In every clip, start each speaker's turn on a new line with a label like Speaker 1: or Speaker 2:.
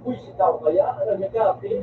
Speaker 1: Bullshit daw kaya? Ano niya gabi?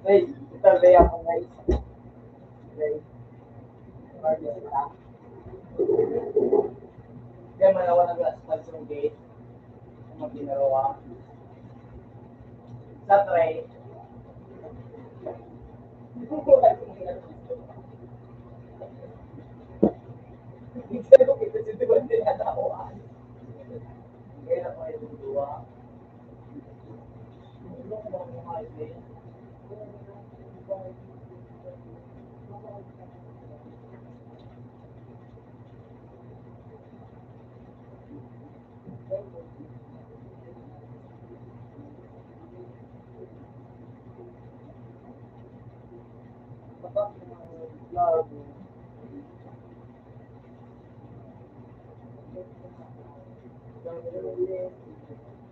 Speaker 1: Guys, survey ako guys. Guys, market na. Kaya malawa na glass ng gate. Ang ginagawa. Sa tray. Hindi ko kita si Diwan din natawaan. Kaya na ko yung dua. Ano ko mga mga din?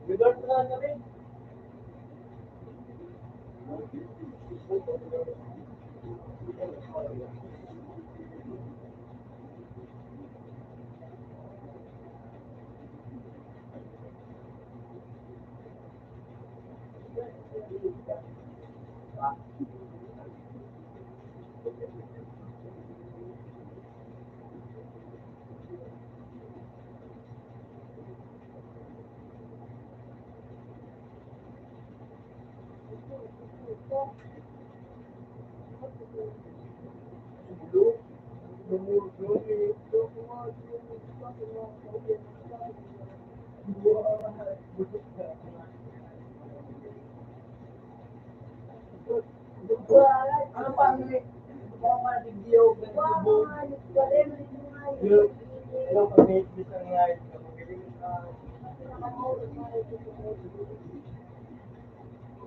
Speaker 1: Resort na kami. Ano pa ang mga video ng Hello, kami bisa nga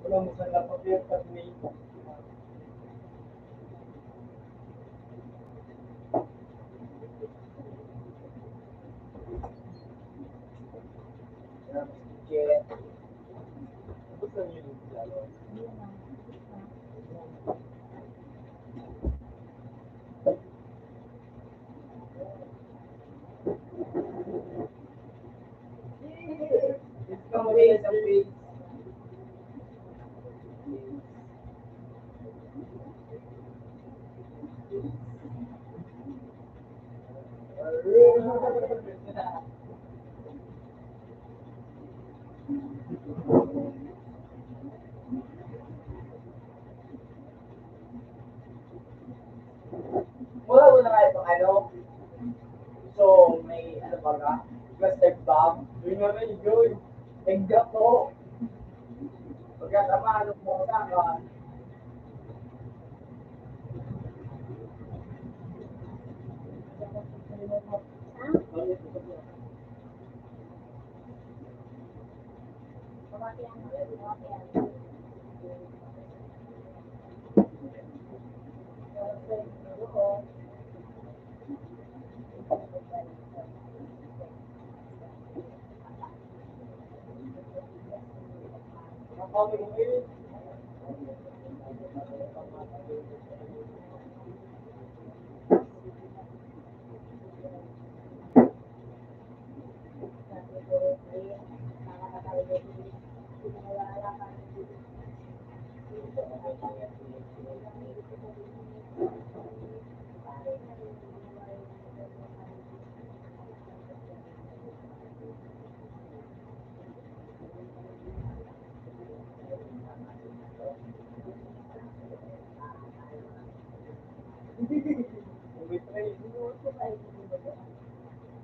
Speaker 1: wala mo sa laptop yung kami. Gusto niyo yung lalo? Kami sa page. Wala ko na kayo pang ano. So, may ano ba ka? Plastic bag. Yun nga rin, yun. Egga po. Pagkatama, ano po na ka?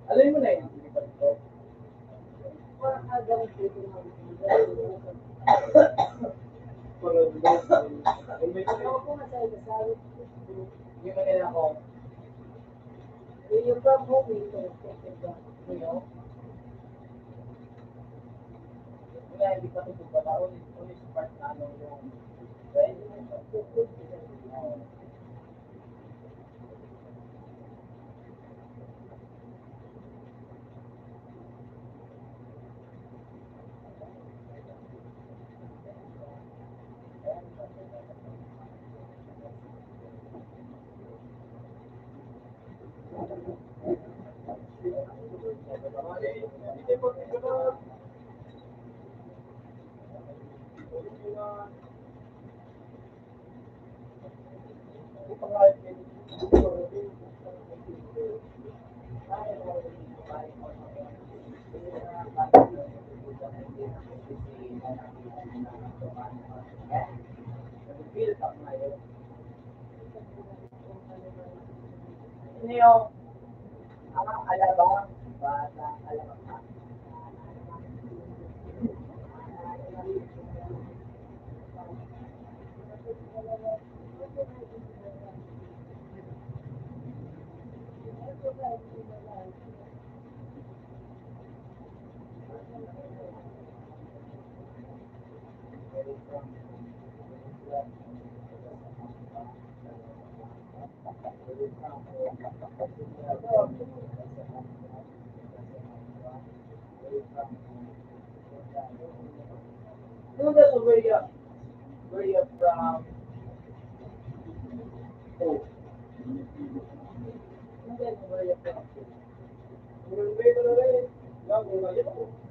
Speaker 1: Alam mo na yun. Yung kanila ko. Yung from home, yung wala, hindi pa ito pala. Ulit part na ano yung ano yung alabang bata alabang No, that's where you from. Oh, no, that's where you from. Where? No, where you from?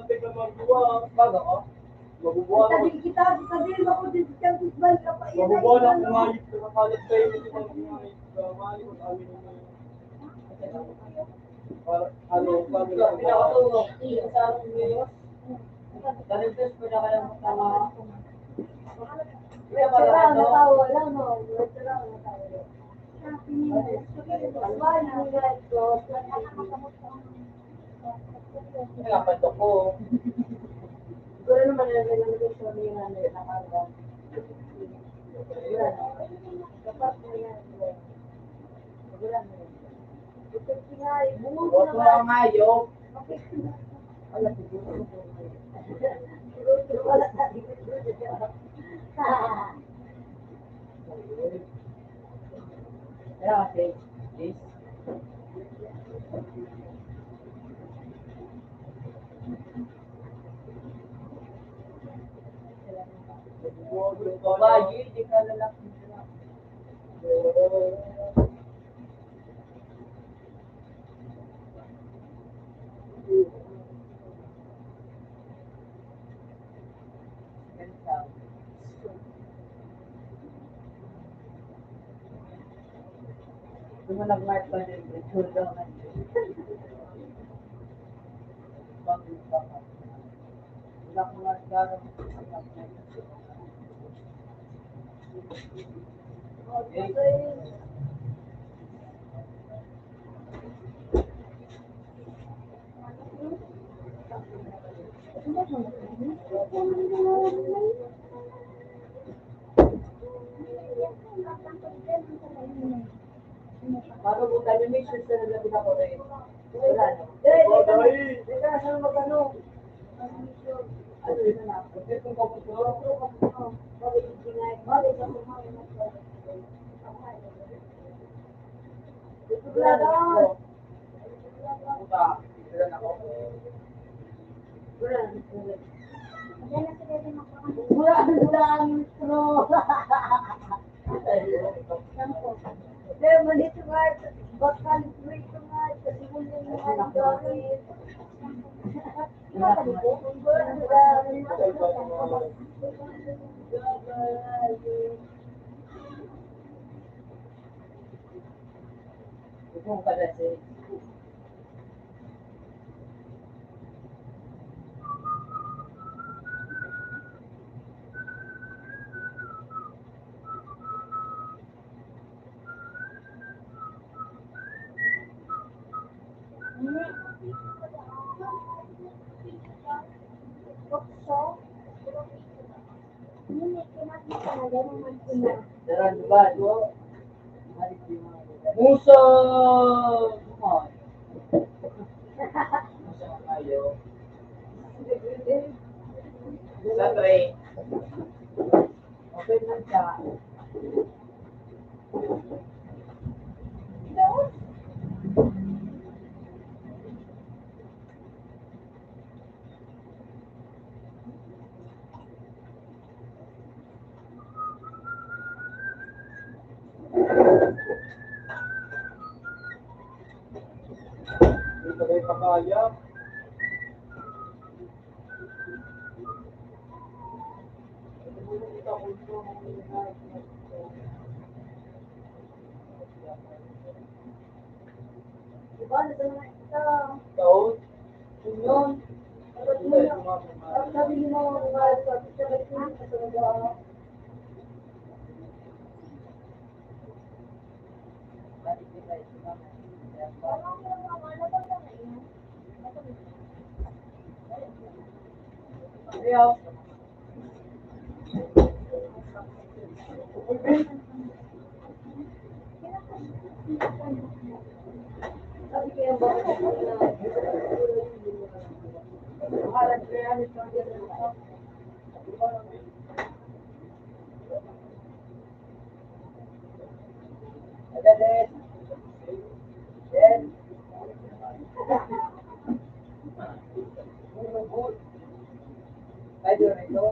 Speaker 1: Big Bago ko? Mabubuhan ako.
Speaker 2: Sabi kita, sabihin mo ko din sa football ka pa.
Speaker 1: Mabubuhan ako kumayit. Kakalit kayo. Hindi ko kumayit. Kamali ko kami naman. Ano, kami lang.
Speaker 3: Pinakatulog. Sa akin ngayon. Ganito ko na kaya magtama.
Speaker 2: Wala, natawa lang, no? Wala, natawa.
Speaker 1: Nakapatok ko.
Speaker 2: Siguro naman na renovation niya na nakagawa. Wala na. Kapag na yan. Wala na. Ito nga, ibungo
Speaker 1: Huwag mo ang ayok.
Speaker 2: Wala, siguro. Siguro, wala na.
Speaker 1: Kaya kasi, is,
Speaker 3: Babae, di ka lalaki nila. Di mo nag-mark pa rin. Sure daw na. Bakit ka pa? Wala ko nga gano'n. Paano kung tayo may shoes na nalabit ako rin? Wala na.
Speaker 2: Teka, saan magano?
Speaker 3: Ano yun na? Kasi kung kapag
Speaker 1: puta, ilan ako?
Speaker 2: Wala ang intro. Mali ito nga. Bakal ito nga. Kasi muli mo nga ang gawin.
Speaker 3: kung kasi daran ba do
Speaker 1: Musa! Kumay. Musa kayo. Sa tray.
Speaker 3: okay man siya.
Speaker 1: Tagay pa kaya.
Speaker 2: Diba, nito na ito.
Speaker 1: Taon? Yun.
Speaker 2: Sabi niyo mga sabi siya kasi talaga.
Speaker 1: Kaya,
Speaker 2: Sabi ko yung bakit ako na
Speaker 1: mahalag kaya nito ang yan. Agalit. Yes. Good. Pwede na ito.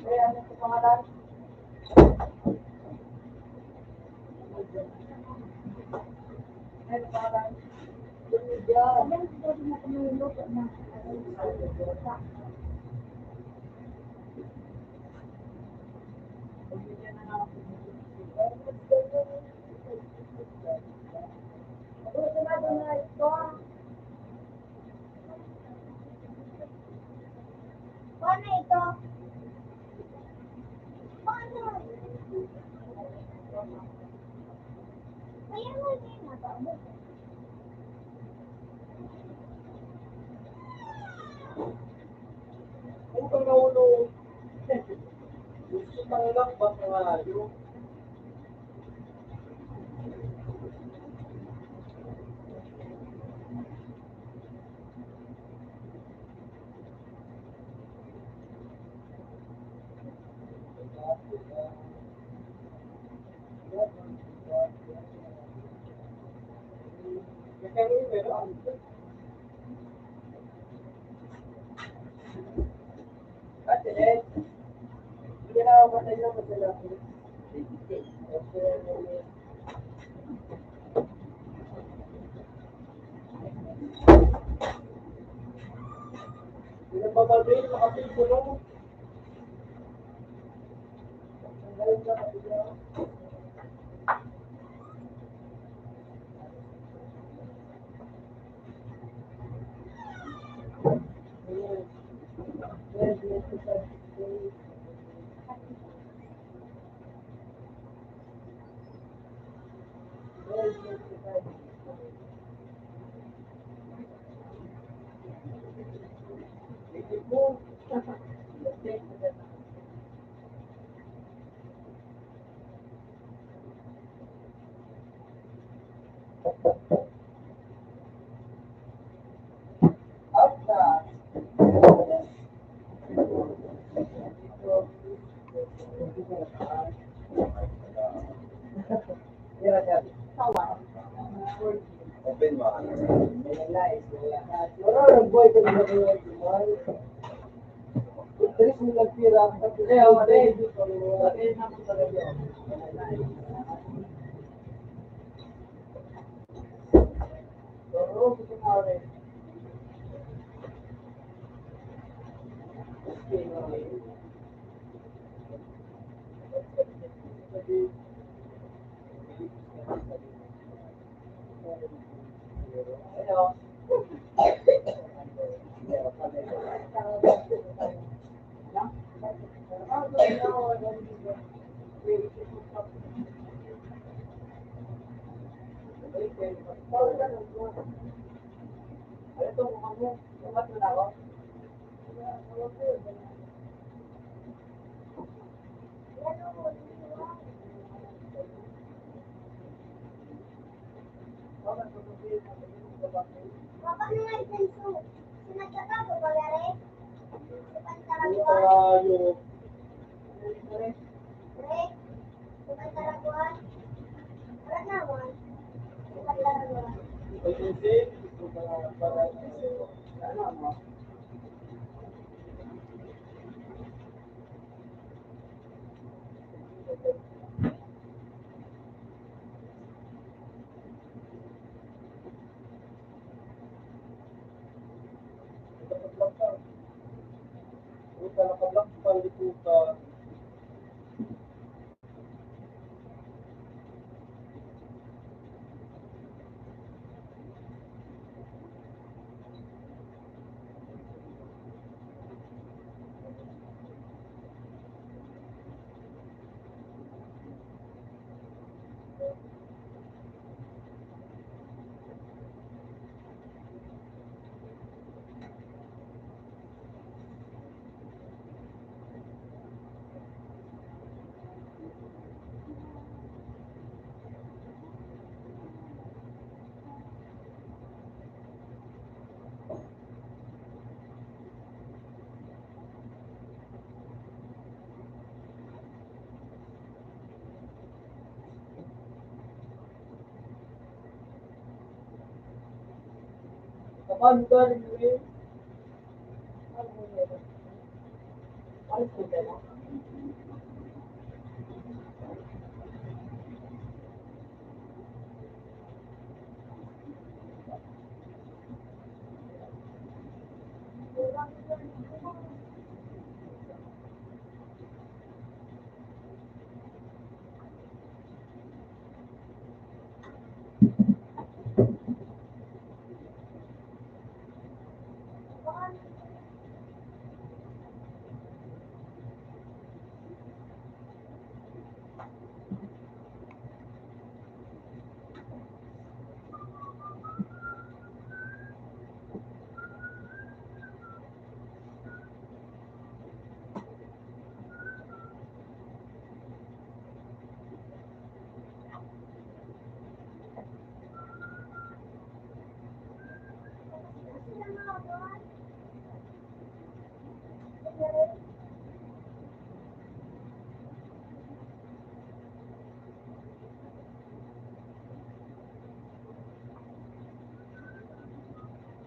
Speaker 1: Kaya ano sa pangalan? Ano pangalan?
Speaker 2: Paano ito? Paano? Kaya mo din na
Speaker 1: Kung kang naulo, gusto kang lang ba pangayo? Pinapabagay, nakapigil ko lang. Ang galing na kapigil. Open mo. Marang boy ko na ko. Tres mo lang pira. Eh, wala eh. Bakit na mo talaga? So, gusto mo rin. Hello.
Speaker 2: Bapak nilai sensu. Sinagkata ko ba gare?
Speaker 1: Yung
Speaker 2: Pre, sumantaraguan. Wala naman. Sumantaraguan.
Speaker 1: agency, para ano mo? Naka-vlog ka. Puta, naka-vlog pa, hindi puta. Kapag galing mo yun,
Speaker 2: Ano mo yun?
Speaker 1: ano po ka na?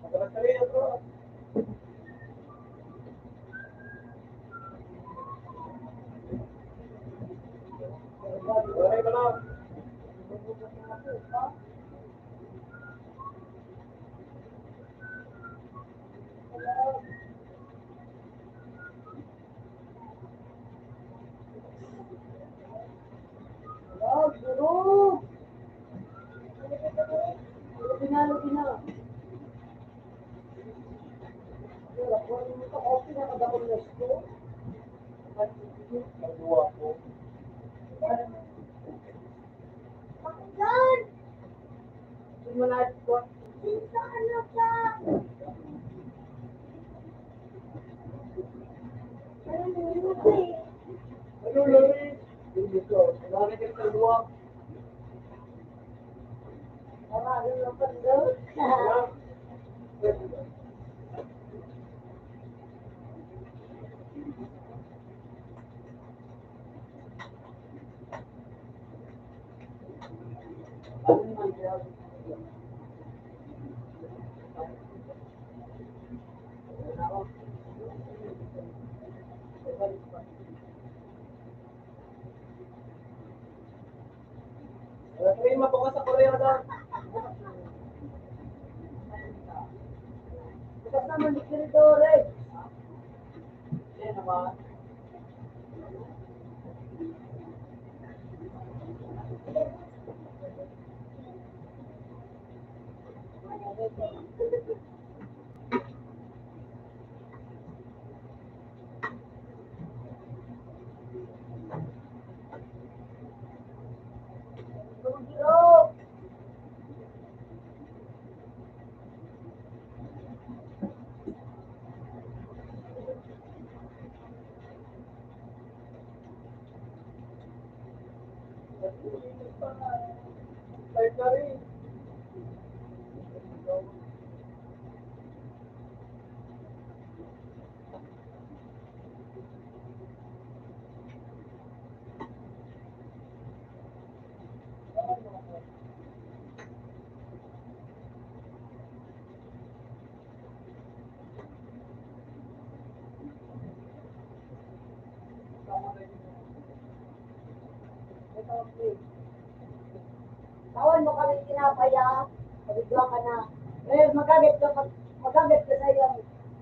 Speaker 1: Madalas ka rin ito. Wala ka na.
Speaker 2: Love, guru! Pinalo na. Wala ko rin ito. Okay na kadakong na ito.
Speaker 1: Pagluwa ko.
Speaker 2: Pakinggan! Simulat ko. Dito ano ka? Ano mo eh?
Speaker 1: Ano lari? Hindi ko. Lari ka sa luwa.
Speaker 2: Maraming napandal.
Speaker 1: Ano naman siya? Kaya mabukas sa Korea daw.
Speaker 2: Bukas naman di koridore.
Speaker 1: Yan naman.
Speaker 2: Giro!
Speaker 1: Start na rin.
Speaker 2: Tawan mo kami tinapaya. Pabigla ka na. Eh, magalit ka sa iyo.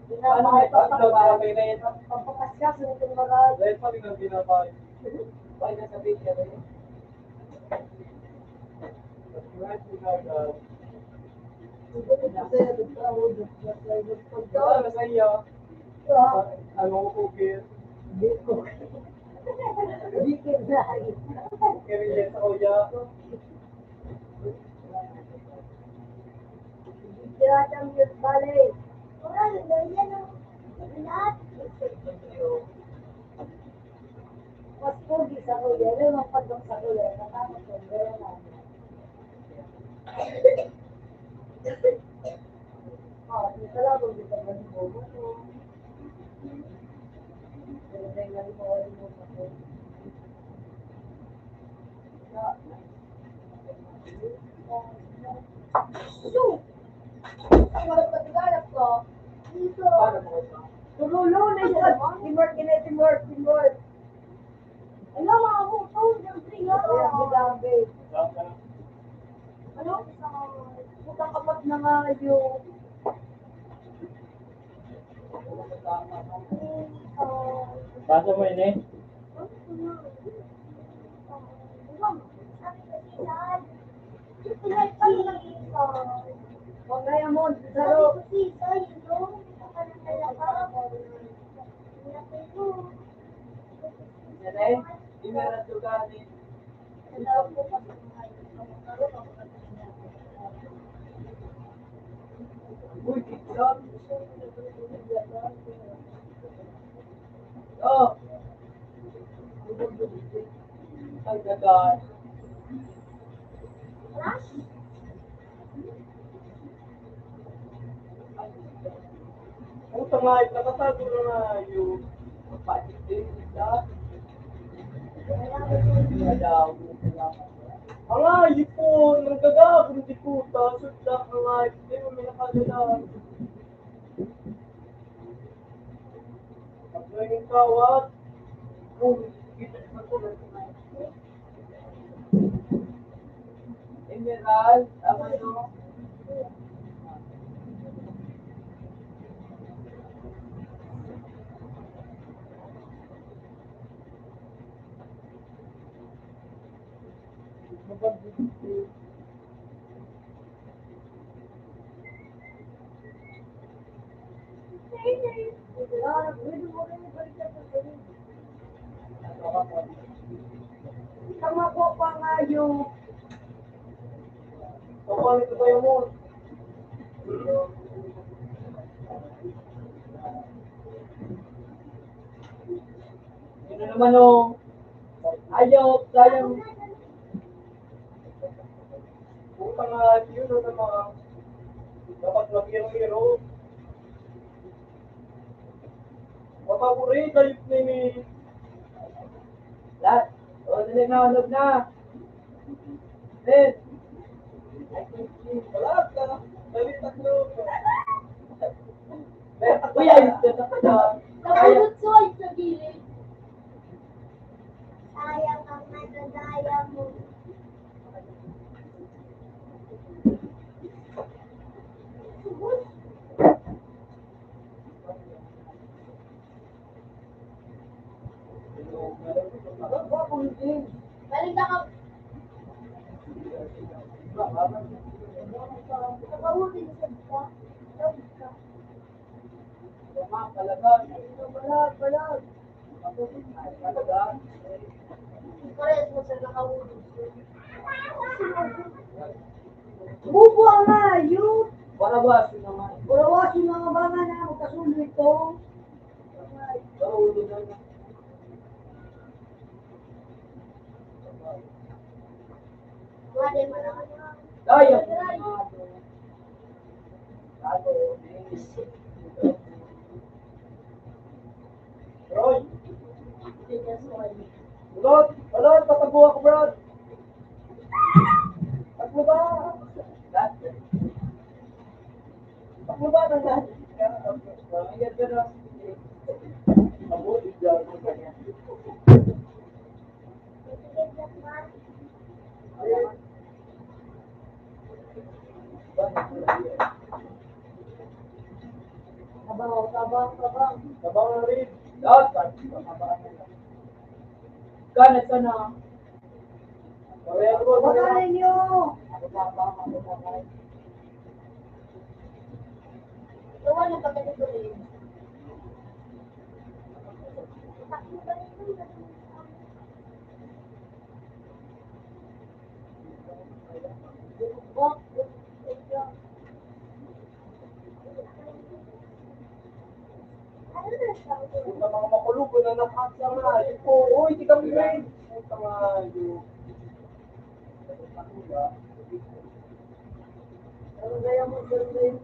Speaker 2: Pinapahay pa pa.
Speaker 1: Pinapay na ito.
Speaker 2: Pampakas ka sa itong maral.
Speaker 1: Dahil pa rin ang pinapay. Pay na sa picture eh. Right, ginagawa. Wala sa iyo. Ano ko kaya? Kaya sa kuya.
Speaker 2: Mas pogi sa kuya, yun ang pagdong sa kuya, natakot ko, gano'n na. Di pala kung di ka manibobo ko. Pero dahil nalimawa mo ako.
Speaker 1: Paano mo ito?
Speaker 2: Tululo na yun. Teamwork, teamwork. Ano mga puto, yung trio. Gabi. Ano? Putang kapat na nga yung...
Speaker 1: Basa mo yun eh?
Speaker 2: Huwag kaya mo, Zaro.
Speaker 1: Yan eh? Di meron tugan eh. Uy, kickshot. Oh! Ay, gagaan. Ang tangay, nakatago na nga yung patik din. Ang ayip po, nang gagawin di puta, suddak ang ayip, di mo may nakagala. Pag naging kawat, kung kita sa tulad. Emerald, ang ano,
Speaker 2: Tama ko pa nga yung...
Speaker 1: papalit ko tayo mo. Yun na naman o. Ayaw, sayang. Puta nga, yun na naman. Dapat mag-hero-hero. Papaborit, ayot na yun eh. Lahat. O, dali na, hanap na. Ben. Wala ka. Dali, tatlo. Ben, ako yan.
Speaker 3: Nabulot soy sa gilid. Sayang ang nadadaya mo. Balik na ka. Nakahuli sa kita. Pares mo sa nakahuli.
Speaker 2: Bubo nga yung...
Speaker 1: Barabas, yun naman.
Speaker 2: Urawas yung mga banga na magkasulo ito.
Speaker 1: Baraulo na na.
Speaker 3: Wala mo na.
Speaker 1: Daya. Roy. Ulot, ulot, patago ako, Brad. Takbo ba? Takbo ba na yan? Ayan ka na. Mabuti dyan sa kanya.
Speaker 2: Nabaho ka
Speaker 3: Tabang.
Speaker 1: Tabang na rin. Lahat. Ganit ka na. Pareho ko.
Speaker 2: Pagkain nyo.
Speaker 3: Iwan na kami dito rin.
Speaker 1: Kung sa mga makulugo na nakaksa na. Uy, di kami rin. Ay, kamayo.
Speaker 3: Ano gaya mo, girlfriend?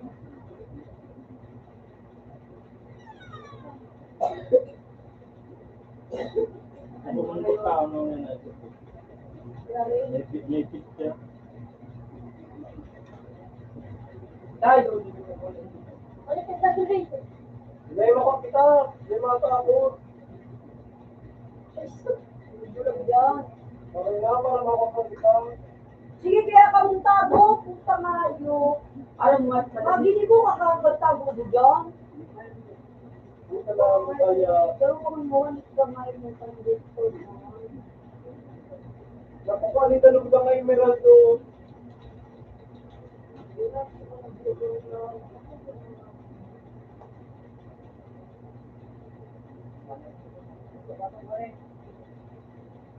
Speaker 1: Ano kung di pa, ano nga natin? May picture. Tayo, dito ko.
Speaker 3: Ano ka sa girlfriend?
Speaker 1: Hindi mo ko kita. Hindi mo ata ako.
Speaker 3: Hindi lang yan.
Speaker 1: Okay na, para makakapag kita.
Speaker 2: Sige, kaya kamuntago. Punta mayo.
Speaker 3: Alam mo nga,
Speaker 2: Magini ko kakagatago mo dyan.
Speaker 1: Dito lang kaya.
Speaker 2: Pero kung mo, hindi ka mayo mo sa dito.
Speaker 1: Napapalitan ko ba ngayon, Meraldo?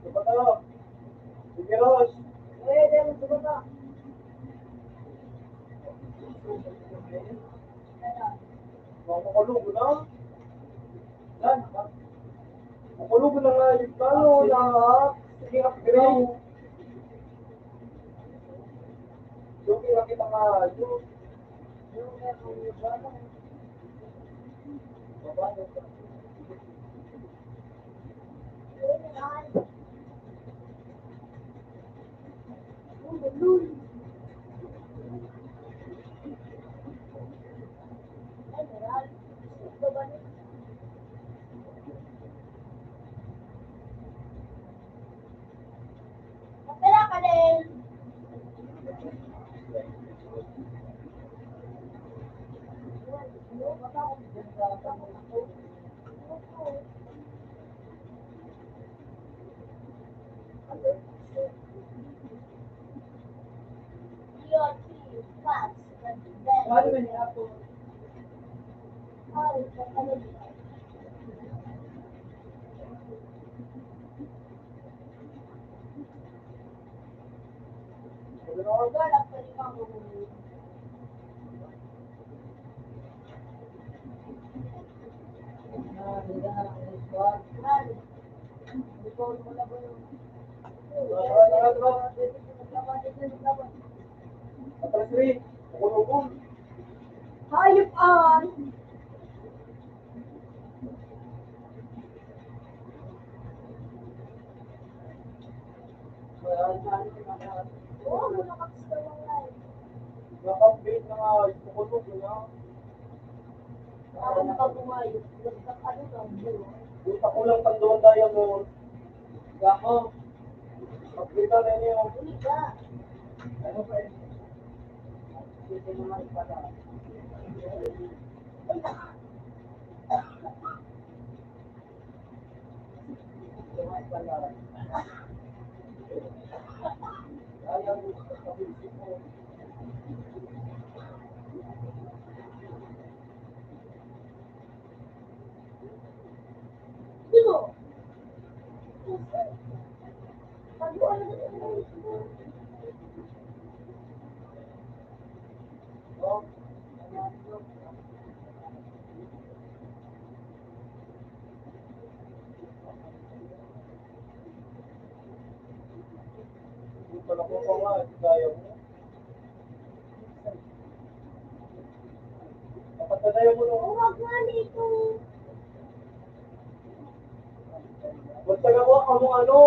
Speaker 1: Diba ka? Sige, Ross.
Speaker 2: Eh, dahil mo sa bata.
Speaker 1: Makakulugo na? Yan. Makakulugo na nga yung plano na sige, upgrade. Yung kita nga, yung babae ka.
Speaker 3: Kapila ka din.
Speaker 1: Paano man yung apo? Atras rin. Makakulugo.
Speaker 2: Hayop an. Oo, nakakasta lang yan.
Speaker 1: Naka-upgrade na nga, makakulugo na.
Speaker 2: Parang pag-umayos. Ano lang, buo.
Speaker 1: Yung pakulang panduan diamond. Gamo. Upgrade na rin yun.
Speaker 2: Ulit ka.
Speaker 1: Ano pa eh? Dito naman pala. Naman pala. Ayaw mo sa kabisip mo.
Speaker 2: Sino? Pag-uwan na
Speaker 1: No? Yung pala ko pa nga, gaya mo. Kapatadayo mo nung
Speaker 2: Huwag nga dito.
Speaker 1: magtagawa ka mo ano.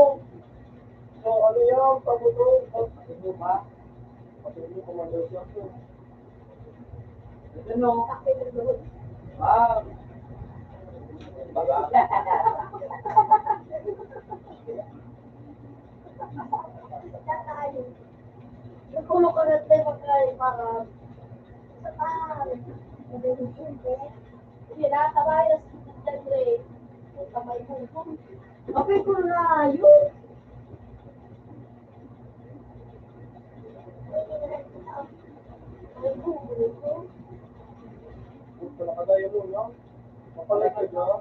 Speaker 1: So ano yan, pabutong. Ano ba? Patuloy ko mag-usap ko. Ano? Ah. Baga.
Speaker 2: Nagkulo ka na tayo magkay para sa tahan. Sabi ko, Hindi, nakakabay na sa grade. Kamay ko. Okay ko na yun. Ay, bubulo ko.
Speaker 1: Wala ka tayo mo, no? Mapalay ka dyan.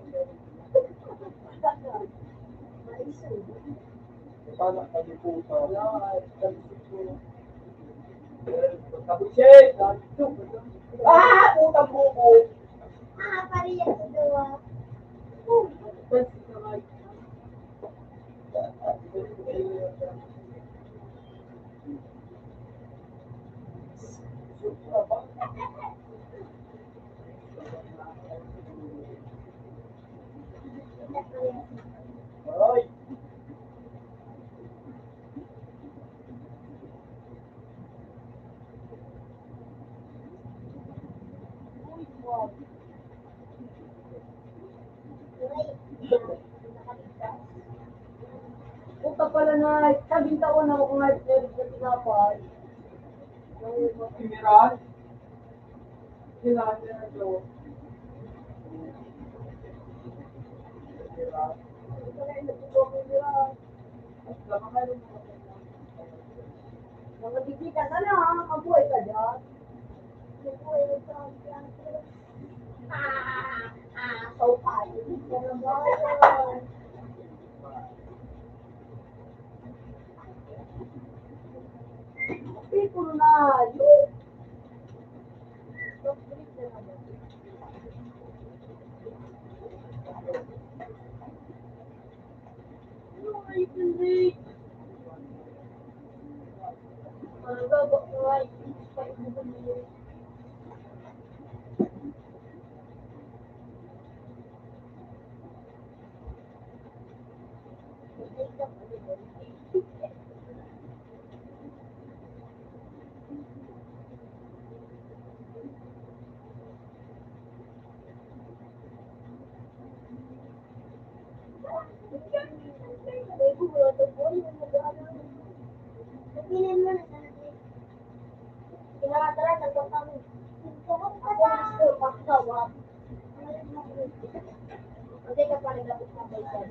Speaker 2: Maisun.
Speaker 1: Paano ka di puta? Kabuchet! Ah! Putang buko!
Speaker 2: Ah, pariya ko daw.
Speaker 1: Ay!
Speaker 3: Puta pala na, sabing taon na ako nga na tinapay.
Speaker 1: Kimiran? Kailangan niya na ito. Kimiran?
Speaker 3: Nakikita ka na, mabuhay ka dyan.
Speaker 2: So tayo.
Speaker 3: People na, yun.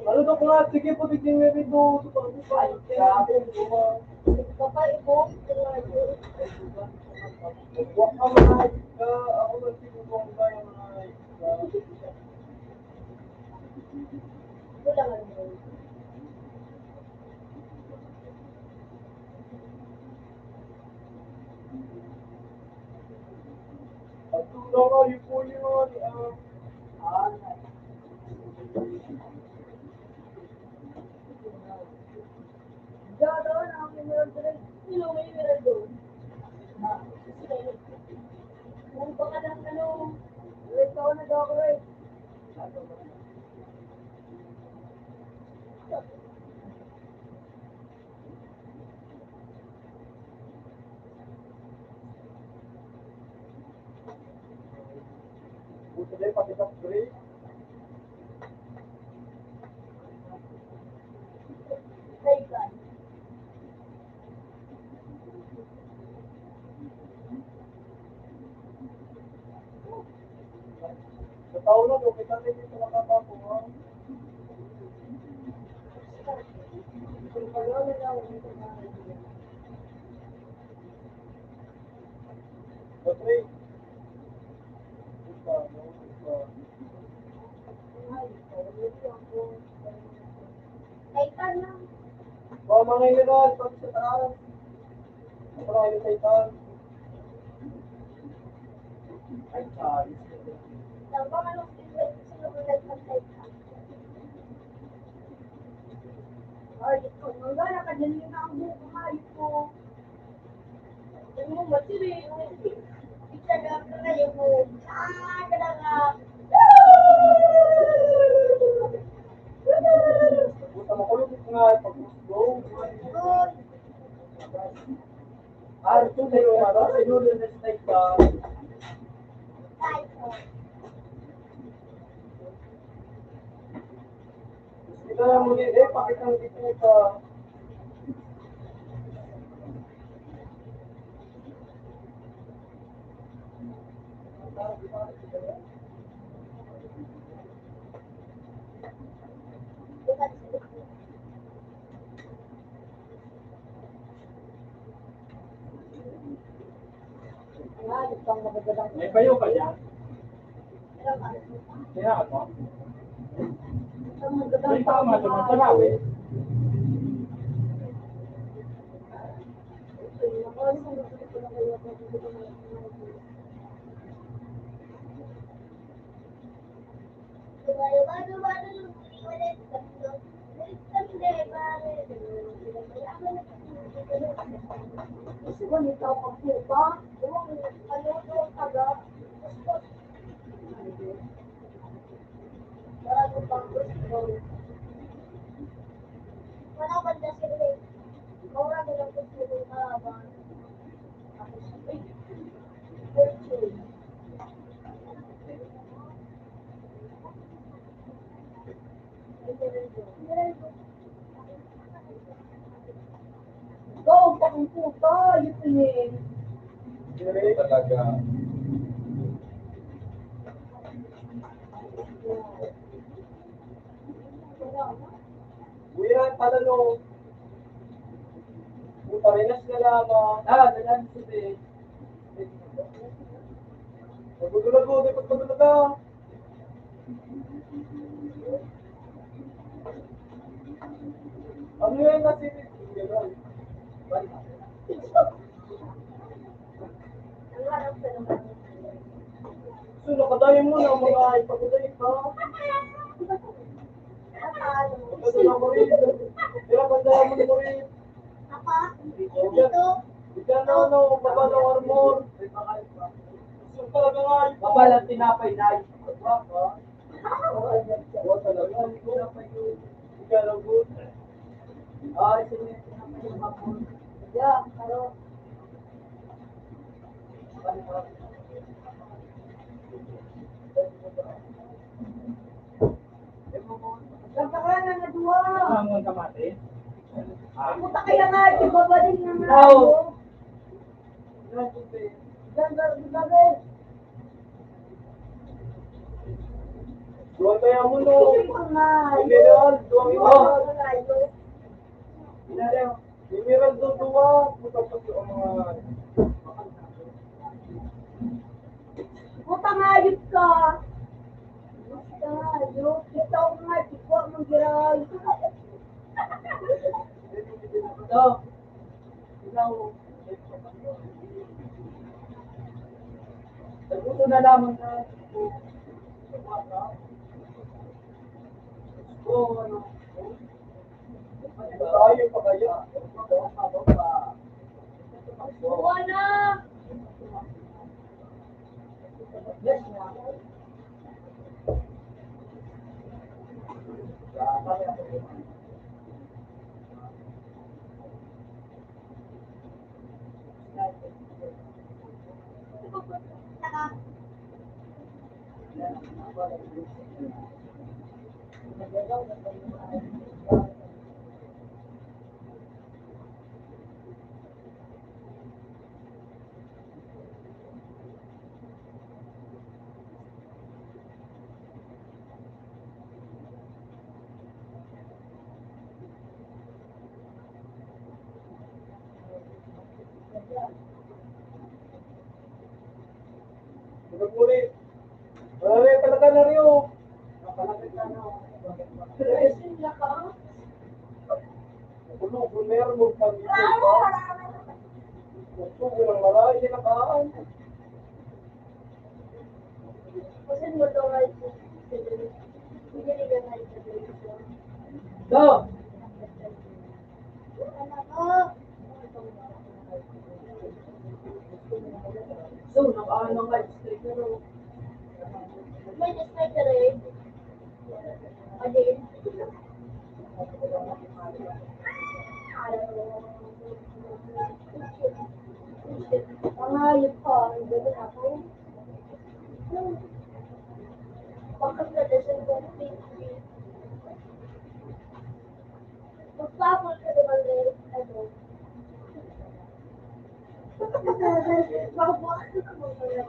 Speaker 1: Ano to nga? Sige po, tignan mo rin doon. Ay, grabe. Huwag ka mga ka. Ako lang sinubong tayo mga ka. At tulong ko, yun po yun.
Speaker 3: Diyan doon, ang mineral doon. Sino may mineral doon? Kung baka lang ano, ito na daw ako eh.
Speaker 1: Buto din, pati sa break. Sa taon na, kung kita rin dito nakakakuha. Battery. Mga mga ilan, pati sa taas. Marami sa itan. Ay, charis.
Speaker 3: Ay, ito, wala na kadali na ang buko hayop ko. Yan mo, matiri.
Speaker 1: Buta makulog nga, pag-go. Ah, ito na yung ano, sinuro na sa itan. Ito na muli, pakitang dito ka.
Speaker 2: Itong magagandang.
Speaker 1: May payo ka dyan? Kaya mo?
Speaker 2: Itong magagandang.
Speaker 1: May tama naman sa lawi.
Speaker 3: Wala ba dyan sila? Maura nila po sila kalaban.
Speaker 2: Go, pakong puto, yun yun.
Speaker 1: Hindi talaga. Uyan, pala no. Puta rin na sila lamang. Dalan sila. Pagdudulag mo, di pagdudulag ka. Ano yan na si
Speaker 3: Ang harap sa naman.
Speaker 1: So, nakadayo mo na mga ipagdudulag ka.
Speaker 3: Nakalo.
Speaker 1: Ito na mo rin. Kaya pandaya mo na mo rin.
Speaker 3: Apa?
Speaker 1: Diyan, diyan na ano, baba ng armor. So, talaga nga. Baba lang tinapay na. Baba. Huwag talaga. Tinapay yun. Ikaw lang good. Ay, sige. Tinapay yung armor.
Speaker 2: Yeah, pero nagkakaroon na duwa.
Speaker 1: Ang kamate.
Speaker 2: Puta kaya nga, ibabalik na nga.
Speaker 1: Oo.
Speaker 2: Ganda.
Speaker 1: Duwan kaya mo no.
Speaker 2: Hindi ko nga.
Speaker 1: Mineral, duwang iba.
Speaker 2: Malayo.
Speaker 1: Mineral doon duwa. Puta pa yung mga...
Speaker 2: Puta ngayot ka. Basta, yun. Ito nga, tikwa mong giray.
Speaker 1: Ito. Ikaw. Saguto na lamang na. Oo, ano. Tayo pa kaya.
Speaker 3: Buwa na!
Speaker 1: Yes, nga.
Speaker 3: Saka,
Speaker 1: Muli. Wala talaga na rin oh. Napalapit na no.
Speaker 2: Resin na ka.
Speaker 1: Kung meron mo pang dito pa. Gusto ko ng marami sinakaan.
Speaker 3: kasi mo ito nga ito. Hindi nila nga ito.
Speaker 1: Do!
Speaker 3: Anak ko!
Speaker 1: So, nakaano nga straight na no.
Speaker 3: May display ka rin. Adin.
Speaker 2: Pangayot ka. Hindi ako.
Speaker 3: Bakit na dasal ko magpapol ka naman rin. Ano? Mabukas ka naman rin.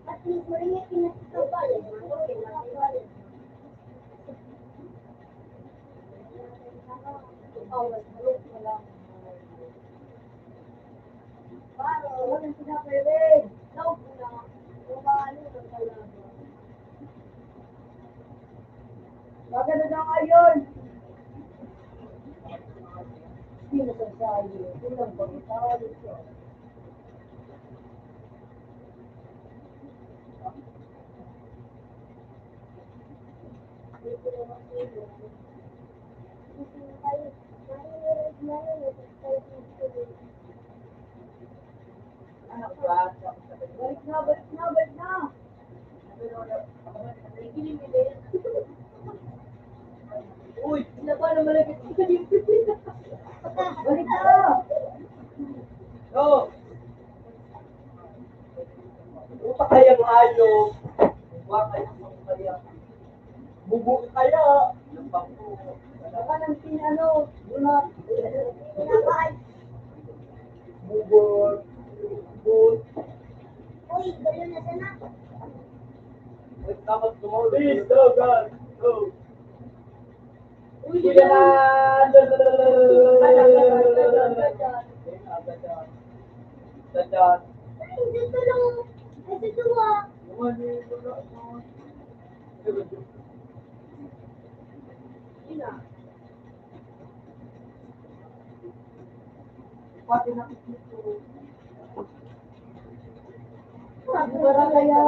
Speaker 3: At least maringat kinasikabalan.
Speaker 2: Awal. Wala.
Speaker 3: ng tinapay rin. Tawag ko na. Kung paano ng talaga. Maganda na ngayon. Hindi na sasayo. Ilang ba ang tawag ito?
Speaker 2: Anak ba?
Speaker 3: Balik na, balik na, balik na.
Speaker 1: Uy!
Speaker 3: Sila ba na malapit sa dito? Balik na.
Speaker 1: No! Uta kayang hayop. Huwag kayo kaya. Bubo kaya. Ng bangko.
Speaker 3: Baka ng pinano. Bula. Tinapay.
Speaker 1: Bubot. Bubot.
Speaker 3: Uy, galo na sana.
Speaker 1: Wait, dapat gumawa. Please, go, guys. Go.
Speaker 3: Uy,
Speaker 1: Sige na. Dadan.
Speaker 3: Ay, dito lang. Ay, dito ah. Ina.
Speaker 1: Pati na ito.
Speaker 3: Sabi ba kaya?